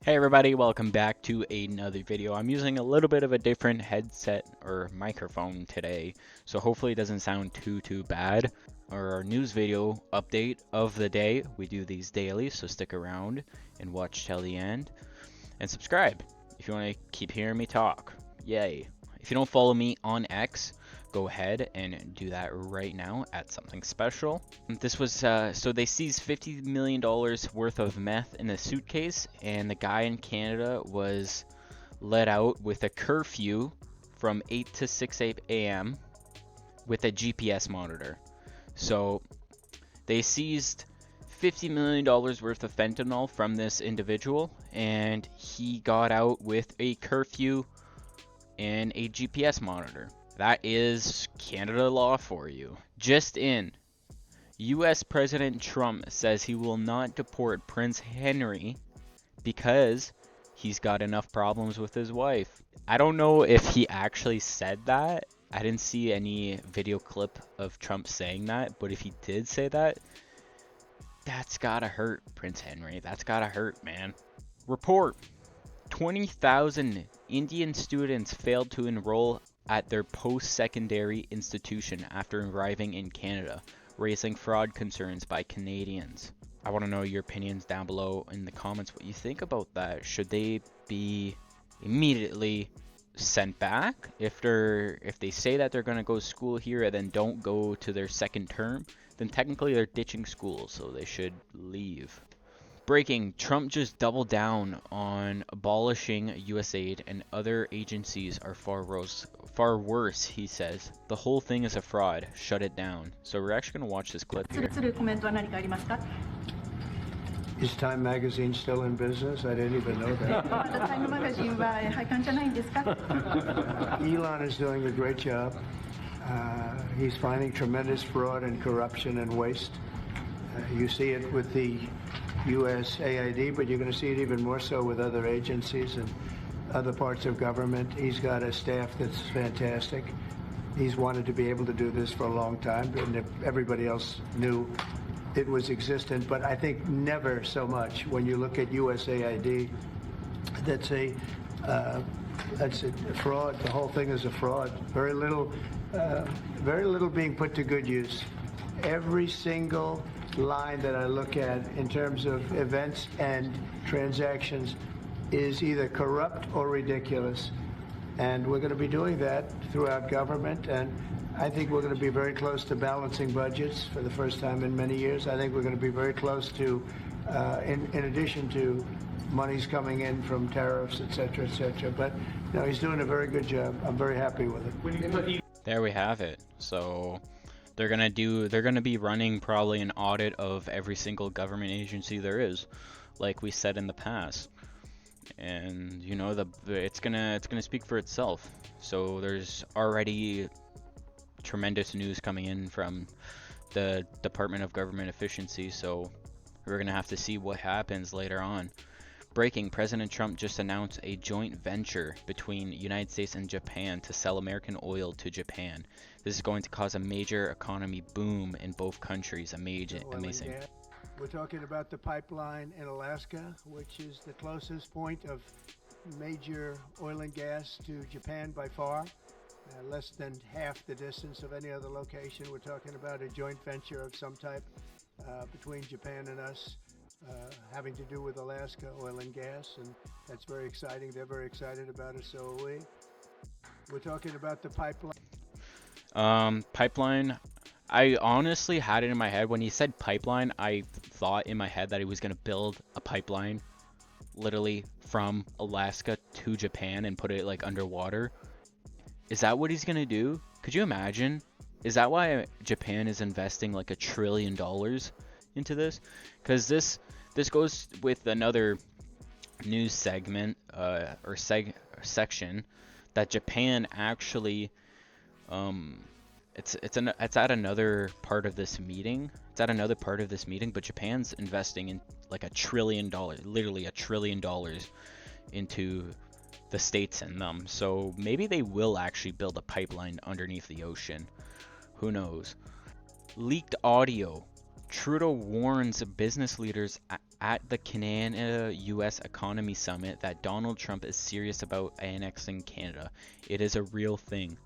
Hey everybody, welcome back to another video. I'm using a little bit of a different headset or microphone today, so hopefully it doesn't sound too bad. Our news video update of the day. We do these daily, so stick around and watch till the end. And subscribe if you want to keep hearing me talk. Yay. If you don't follow me on X, go ahead and do that right now at Something Special. This was, so they seized $50 million worth of meth in a suitcase, and the guy in Canada was let out with a curfew from 8 to 6 a.m. with a GPS monitor. So they seized $50 million worth of fentanyl from this individual, and he got out with a curfew and a GPS monitor. That is Canada law for you. Just in, US President Trump says he will not deport Prince Henry because he's got enough problems with his wife. I don't know if he actually said that. I didn't see any video clip of Trump saying that, but if he did say that, that's gotta hurt, Prince Henry. That's gotta hurt, man. Report: 20,000 Indian students failed to enroll at their post-secondary institution after arriving in Canada, raising fraud concerns by Canadians. I want to know your opinions down below in the comments what you think about that. Should they be immediately sent back if they say that they're going to go to school here and then don't go to their second term? Then technically they're ditching school, so they should leave. Breaking: Trump just doubled down on abolishing USAID and other agencies are far worse, he says. The whole thing is a fraud. Shut it down. So we're actually going to watch this clip here. Is Time Magazine still in business? I didn't even know that. Elon is doing a great job. He's finding tremendous fraud and corruption and waste. You see it with the USAID, but you're going to see it even more so with other agencies and other parts of government. He's got a staff that's fantastic. He's wanted to be able to do this for a long time, and everybody else knew it was existent, but I think never so much. When you look at USAID, that's a fraud. The whole thing is a fraud. Very little being put to good use. Every single line that I look at in terms of events and transactions is either corrupt or ridiculous. And we're going to be doing that throughout government, and I think we're going to be very close to balancing budgets for the first time in many years. I think we're going to be very close to, in addition to monies coming in from tariffs, et cetera, et cetera. But you know, he's doing a very good job. I'm very happy with it. There we have it. So they're gonna be running probably an audit of every single government agency there is, like we said in the past. And you know, it's gonna speak for itself. So there's already tremendous news coming in from the Department of Government Efficiency, so we're gonna have to see what happens later on. Breaking: President Trump just announced a joint venture between United States and Japan to sell American oil to Japan. This is going to cause a major economy boom in both countries. Amazing. We're talking about the pipeline in Alaska, which is the closest point of major oil and gas to Japan by far. Less than half the distance of any other location. We're talking about a joint venture of some type between Japan and us, having to do with Alaska oil and gas, and that's very exciting. They're very excited about it, so are we. We're talking about the pipeline. Pipeline. I honestly had it in my head when he said pipeline. I thought in my head that he was gonna build a pipeline, literally from Alaska to Japan and put it like underwater. Is that what he's gonna do? Could you imagine? Is that why Japan is investing like $1 trillion into this? Because this goes with another news segment or section that Japan actually it's at another part of this meeting. It's at another part of this meeting, but Japan's investing in like $1 trillion, literally $1 trillion into the states and them. So maybe they will actually build a pipeline underneath the ocean. Who knows? Leaked audio Trudeau warns business leaders at the Canada-US Economy Summit that Donald Trump is serious about annexing Canada. It is a real thing.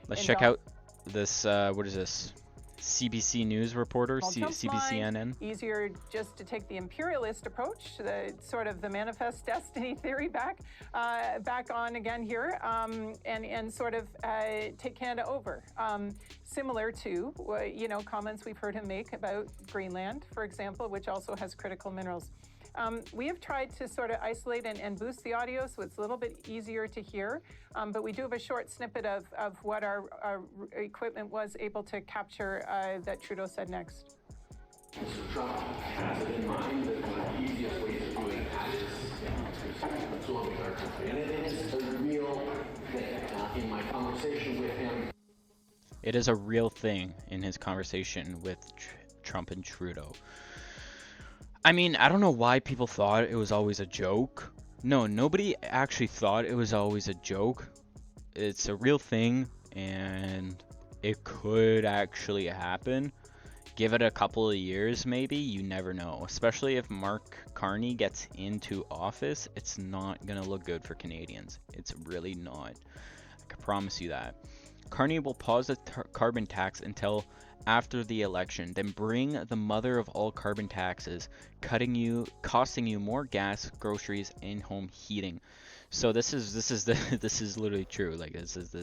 Let's check out this, what is this? CBC News reporter, CBCNN. Easier just to take the imperialist approach, the sort of the manifest destiny theory back on again here, and sort of take Canada over. Similar to comments we've heard him make about Greenland, for example, which also has critical minerals. We have tried to sort of isolate and boost the audio so it's a little bit easier to hear, but we do have a short snippet of what our equipment was able to capture that Trudeau said next. Mr. Trump has it in mind that one of the easiest ways of doing that is absorbing our country. And it is a real thing. In my conversation with him, it is a real thing in his conversation with Trump and Trudeau. I mean, I don't know why people thought it was always a joke. No, nobody actually thought it was always a joke. It's a real thing, and it could actually happen. Give it a couple of years, maybe. You never know. Especially if Mark Carney gets into office, it's not going to look good for Canadians. It's really not. I can promise you that. Carney will pause the carbon tax until after the election, then bring the mother of all carbon taxes, costing you more gas, groceries, and home heating. So this is literally true. Like this is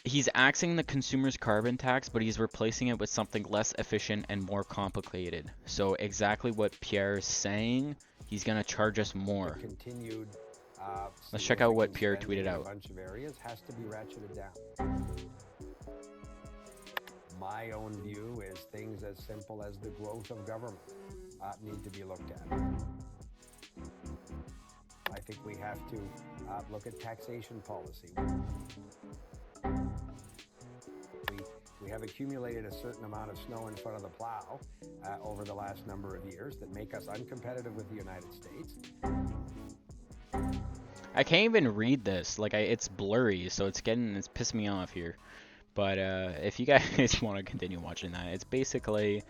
he's axing the consumer's carbon tax, but he's replacing it with something less efficient and more complicated. So exactly what Pierre is saying, he's gonna charge us more. Let's check out what Pierre tweeted out. A bunch of areas has to be ratcheted down. My own view is things as simple as the growth of government need to be looked at. I think we have to look at taxation policy. We have accumulated a certain amount of snow in front of the plow over the last number of years that make us uncompetitive with the United States. I can't even read this. Like, it's blurry, so it's pissing me off here. But if you guys want to continue watching that, it's basically,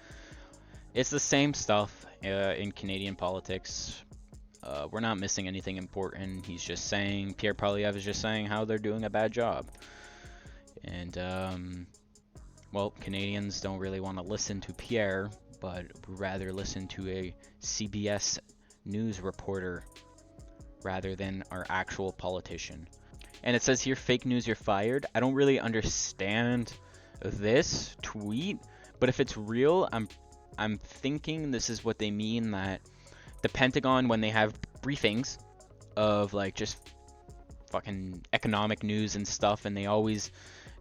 it's the same stuff in Canadian politics. We're not missing anything important. He's just saying, Pierre Poilievre is just saying how they're doing a bad job. And, well, Canadians don't really want to listen to Pierre, but rather listen to a CBS News reporter rather than our actual politician. And it says here, fake news, you're fired. I don't really understand this tweet, but if it's real, I'm thinking this is what they mean, that the Pentagon, when they have briefings of like just fucking economic news and stuff, and they always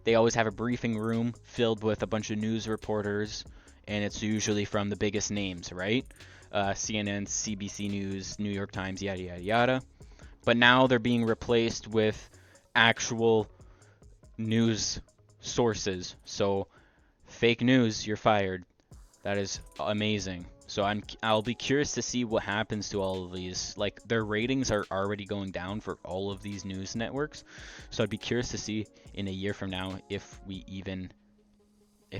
have a briefing room filled with a bunch of news reporters, and it's usually from the biggest names, right? CNN, CBC News, New York Times, yada yada yada. But now they're being replaced with actual news sources. So fake news, you're fired. That is amazing. So I'll be curious to see what happens to all of these. Like, their ratings are already going down for all of these news networks. So I'd be curious to see in a year from now if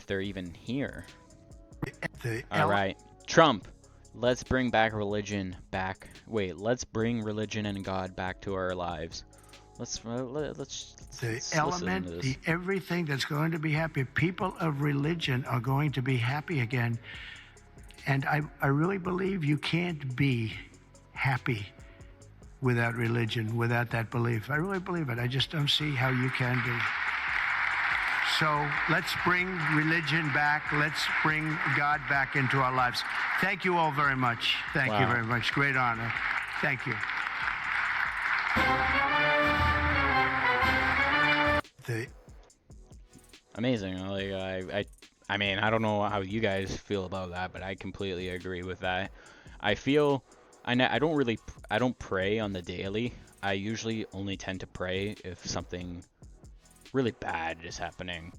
they're even here. All right, Trump. Let's bring back religion back. Wait, let's bring religion and God back to our lives. Let's the element, the everything that's going to be happy. People of religion are going to be happy again. And I really believe you can't be happy without religion, without that belief. I really believe it. I just don't see how you can be. So let's bring religion back. Let's bring God back into our lives. Thank you all very much. Thank you very much. Great honor. Thank you. Amazing. Like, I mean, I don't know how you guys feel about that, but I completely agree with that. I don't pray on the daily. I usually only tend to pray if something really bad is happening,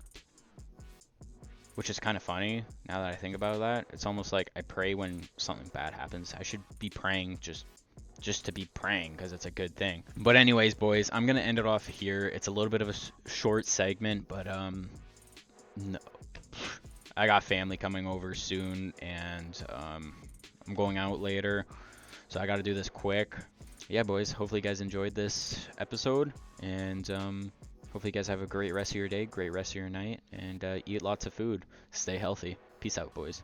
which is kind of funny now that I think about that. It's almost like I pray when something bad happens. I should be praying just to be praying, because it's a good thing. But anyways, boys, I'm gonna end it off here. It's a little bit of a short segment, but No. I got family coming over soon, and I'm going out later, so I got to do this quick. Yeah, boys, hopefully you guys enjoyed this episode, and hopefully you guys have a great rest of your day, great rest of your night, and eat lots of food. Stay healthy. Peace out, boys.